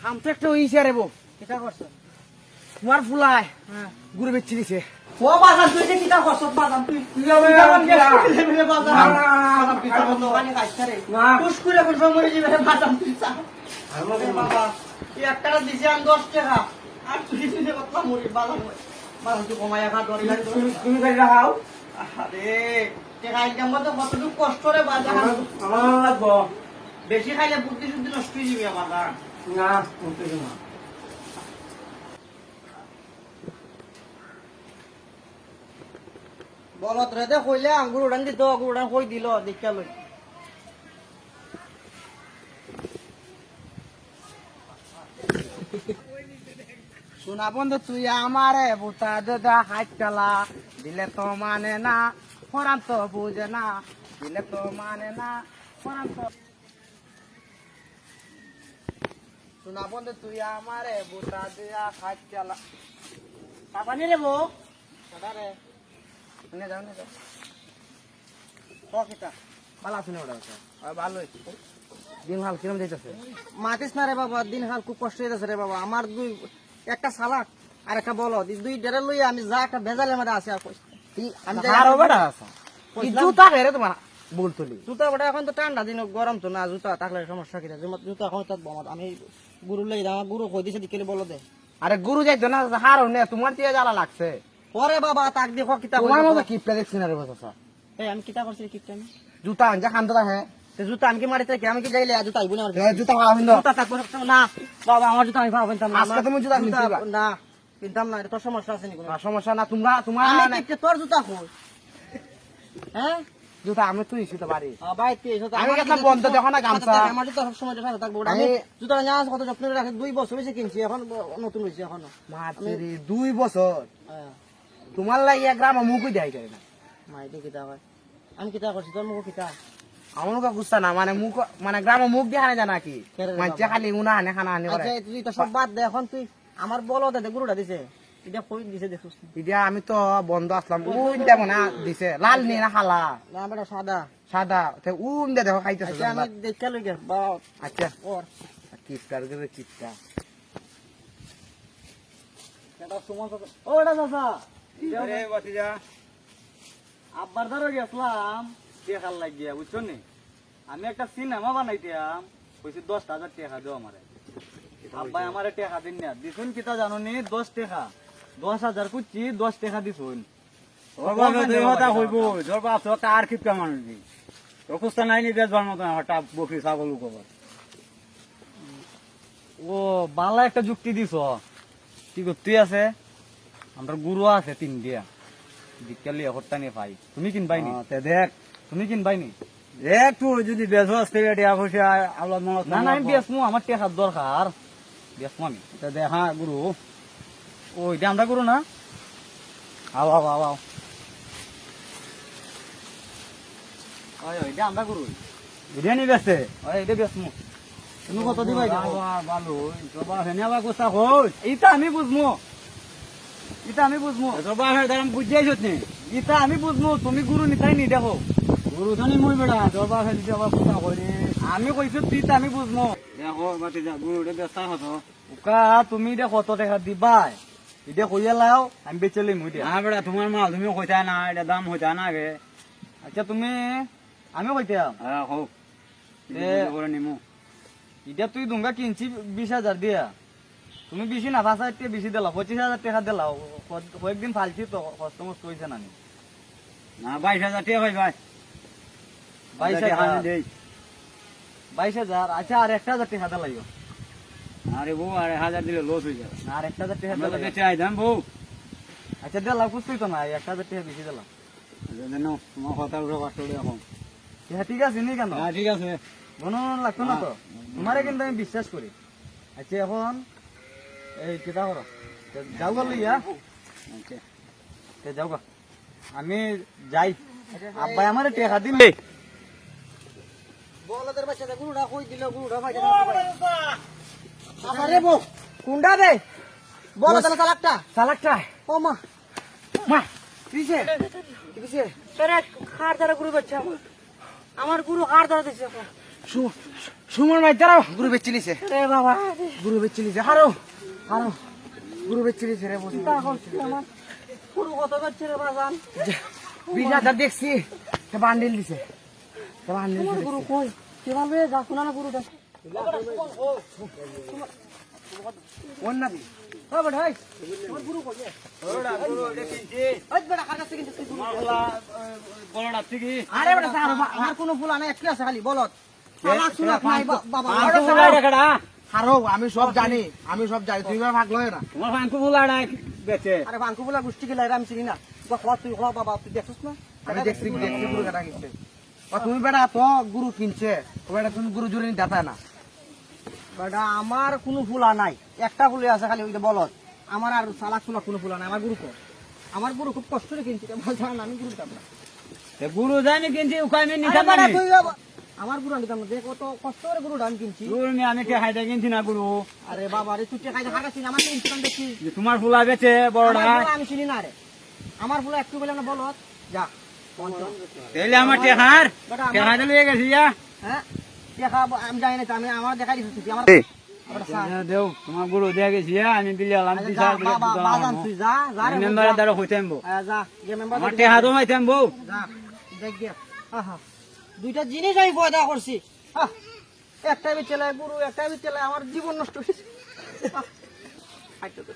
হাম তো একটা হইছে রে বউ। কিতা করছ? তোমার ফুলায় হ্যাঁ। গুরু বেচি দিছে। ও বাজান তুই যে কিতা করছ বাজান তুই? তুই যাবে কিতা করছ? কিতা? লেভেলে বাজান। না, বাজান পিতা বন্ধ ওখানে খাইছ রে। না। পুশ করে বলছ মরে যাবে বাজান তুই চা। আরে বাবা এই একটা দিছি আমি 10 টাকা। আর তুই যে কথা মরে বাজান। বাজান তুই কমায়া খা ধরে লাগে। তুমি খাই রাখাও। আরে টাকা ইনকাম করতে কতটুকু কষ্ট রে বাজান। আমার লাগবো। বেশি খাইলে বুদ্ধি শুদ্ধি নষ্ট হয়ে যাবে আমার বাজান। না, করতে না। বলত রে দে কইলে আঙ্গুর উড়ান দিত আঙ্গুর উড়ান কই দিল দেখা লই শোনা বন্ধু তুই আমারে বুতা দাদা হাত চালা দিলে তো মানে না ফরান তো বুঝে না দিলে তো মানে না ফরান তো শোনা বন্ধু তুই আমারে বুতা দিয়া হাত চালা পাপানি রে বো দাদা রে শুনে যাও না কিতা ভালো শুনে ওটা ভালোই দিন হাল কিরম যাইতেছে মাতিস না রে বাবা দিন হাল খুব কষ্ট হইতেছে রে বাবা আমার দুই একটা সালাক আর একটা বলদ এই দুই ডেরে লই আমি যা একটা ভেজালের মধ্যে আছে আর কইস আমি আরো বেটা আছে কি জুতা রে তোমার বল তুলি জুতা বড় এখন তো ঠান্ডা দিন গরম তো না জুতা থাকলে সমস্যা কি জুতা এখন তো আমি গুরু লই আমার গুরু কই দিছে দিকে বলো দে আরে গুরু যাইতো না হারো নে তোমার দিয়ে জ্বালা লাগছে পরে বাবা তাক দেখো কিতা তোমার মতো কিপটা দেখছি না রে বাচ্চা এই আমি কিতা করছি কিপটা আমি জুতা আনজা খান্দা হে তে জুতা আমি কি মারিতে কি আমি কি যাইলে জুতা আইবো না জুতা খাওয়া হিন্দো জুতা থাকবো না বাবা আমার জুতা আমি পাবো না আজকে তুমি জুতা কিনছিবা? না কিনতাম না এটা তোর সমস্যা আছে নি কোনো সমস্যা না তোমরা তোমার আমি কিনতে তোর জুতা কই হ্যাঁ জুতা আমি তুই শুতে পারি ভাই তুই এসো আমি গেছিলাম বন্ধ দেখো না গামছা। আমার জুতা সব সময় সাথে থাকবো আমি জুতা না কত যত্ন করে রাখি 2 বছর হইছে কিনছি এখন নতুন হইছে এখনো মাছেরি 2 বছর হ্যাঁ তোমার লাগি এক গ্রাম মুখই দেয় যায় না মাইতে কিতা কয় আমি কিতা করছি তোর মুখ কিতা আমার মুখ গুস্তা না মানে মুখ মানে গ্রাম মুখ দিয়ে হানে জানা কি কেরে রে মানছে বাবা? খালি উনা হানে খানা হানি করে আচ্ছা তুই তো সব বাদ দে এখন তুই আমার বলো দে গুরুটা দিছে এটা কই দিছে দেখছিস এতিয়া আমি তো বন্ধ আসলাম উন দেখো না দিছে লাল নি না খালা না বেটা সাদা সাদা তে উন দে দেখো খাইতেছে আচ্ছা আমি দেখে লই গে বা আচ্ছা ওর কিপটার করে কিপটা এটা সুমন ওটা দাদা রে বাতিজা আব্বার দ্বারা গেছিলাম টেকার লাগিয়া বুঝছো নি আমি একটা সিনেমা বানাইতাম কইছি 10,000 টাকা দাও আমারে আব্বাই আমারে টাকা দিন না দিছুন কিতা জানো নি 10 টাকা 10,000 কুচি 10 টাকা দিছুন ওর বাবা তুই কথা কইব তোর বাপ তো কার কিপটা মানুষ দি তোর কুস্তা নাই নি বেজবার মতো হঠাৎ বকরি ছাগল কবার ও বালা একটা যুক্তি দিছ কি করতে আছে আমরা গুরু আছে 3 দিয়া বিকালি হত্যা নিয়ে পাই তুমি কিনবাইনি তে দেখ তুমি কিনবাইনি দেখ তুই যদি বেজস তে টিয়া পয়সা আল্লাহ মনত না না আমি বেসমু আমার টাকার দরকার বেসমু আমি তে দেখ হ্যাঁ গুরু ও এটা আমরা গুরু না আও আও আও আও ওই ওই এটা আমরা গুরু বিরিয়ানি বেচতে ওই এটা বেসমু তুমি কত দিবাই দেখো ভালো তোর বাপ হেনে আবার কুস্তা কই এটা আমি বুঝমু এটা আমি বুঝমু তোর বাপ হের দাম বুঝাইছত নি এটা আমি বুঝমু তুমি গুরু নিতাই নি দেখো গুরু ধনি মই বেড়া তোর বাপ হের দিতে আবার কুস্তা কই আমি কইছো তুই এটা আমি বুঝমু দেখো বাতিজা গুরু রে বেচতা হতো উকা তুমি এটা কত টাকা দিবাই এটা কইয়া লাও আমি বেচে লই মুই দিয়া হ্যাঁ বেড়া তোমার মাল তুমি কইতা না এটা দাম হইতা না গে আচ্ছা তুমি আমি কইতাম হ্যাঁ হোক করে নিমু এটা তুই দুঙ্গা কিনছি 20,000 দিয়া তুমি বেশি না 5,000 টাকা বেশি দিলা 25,000 টাকা দিলা কয়েকদিন ফালছি তো কষ্ট মষ্ট হয়েছে না না 22,000 টাকা ভাই ভাই 22,000 দেই 22,000 আচ্ছা আর 1,000 টাকা দিলা ইয়ো আরে বউ আর 1000 দিলে লস হয়ে যাবে না আর 1,000 টাকা আমরা তো দিলা বেঁচে আইতাম বউ আচ্ছা দিলা বুঝতেই তো না 1,000 টাকা বেশি দিলা জানো তোমার কথা উঠে কষ্ট এখন হ্যাঁ ঠিক আছে নি কেন হ্যাঁ ঠিক আছে মনে লাগতো না তো তোমারে কিন্তু আমি বিশ্বাস করি আচ্ছা এখন এই কিতা করো যাও গা লইয়া আচ্ছা যাও গা আমি যাই আব্বাই আমার টাকা দিলে বলদের বাচ্চাটা গুরুটা কই দিল গুরুটা ভাই আরে বউ কুন্ডা রে বল তাহলে চালাকটা চালাকটা ও মা মা কিছে কিছে তোরে খার দ্বারা গুরু বাচ্চা আমার গুরু খার দ্বারা দিছে সুমন ভাই দাঁড়াও গুরু বেচিলিছে রে বাবা গুরু বেচিলিছে হারো হারো গুরু বেচিলিছে রে বসে তা করছিস আমার পুরো কত করছে রে বাজান 20,000 দেখছি বান্ডিল দিছে বান্ডিল তোমার গুরু কই কিভাবে যা শোনা না গুরুটা কোন না ও বড় ভাই তোমার গুরু কই ওই বড় কার কাছে কিন্তু গুরু বড়টা থেকে আরে বেটা স্যার আমার কোনো ফুল আনে একটু আছে খালি বলত আমার শুনা নাই বাবা হারো আমি সব জানি তুমি ভাগ লয় না তোমার ফাঙ্কু বুলাটা বেচে আরে বাঙ্কু বলা গোষ্ঠী গেলে আমি চিনি না তুই হওয়া বাবা তুই দেখছিস না আমি দেখছি গুরু কাটা কিনছে তুমি বেটা তো গুরু কিনছে বেটা তুমি গুরু জুড়ে দাতা না বেটা আমার কোনো ফুলা নাই একটা ফুলে আছে খালি ওইটা বলত আমার আর সালাক ফুলা কোনো ফুলা নাই আমার গুরু কো আমার গুরু খুব কষ্ট করে কিনছে বলছে না আমি গুরু কাটলাম গুরু জানি কিন্তু উকাই আমি আরে নিতে বেটা পারি তুই আমার গুরু আনিতাম না দেখ কত কষ্ট করে গুরু দাম কিনছি গুরু আমি কে হাইটা কিনছি না গুরু আরে বাবা রে তুই টাকা হারা চিনি আমার ইনস্টাগ্রাম দেখছি যে তোমার ফুলা বেচে বড়টা আমার ফুলা আমি চিনি না রে আমার ফুলা একটু বলে না বলত যা তাইলে আমার টেহার বেটা আমার- টেহার লয়ে গেছি যা হ্যাঁ দেখা আমি জানি না আমি আমার দেখাই দিচ্ছি আমার আমার স্যার দেও তোমার গুরু দিয়ে গেছি আমি বিলি আলাম আচ্ছা, দিশার যা, বাবা, বাজান তুই যা, যা রে, মেম্বার যা। দ্বারা হইতে আনবো যা, যে member আমার দের- টেহা দমাইতাম বউ যা, দেখ গিয়া। আহা, দুইটা জিনিস আমি পয়দা করছি আহ, একটা বিচেলায় গুরু একটা বিচেলায় আমার জীবন নষ্ট হয়েছে আহ, হাইটে তো।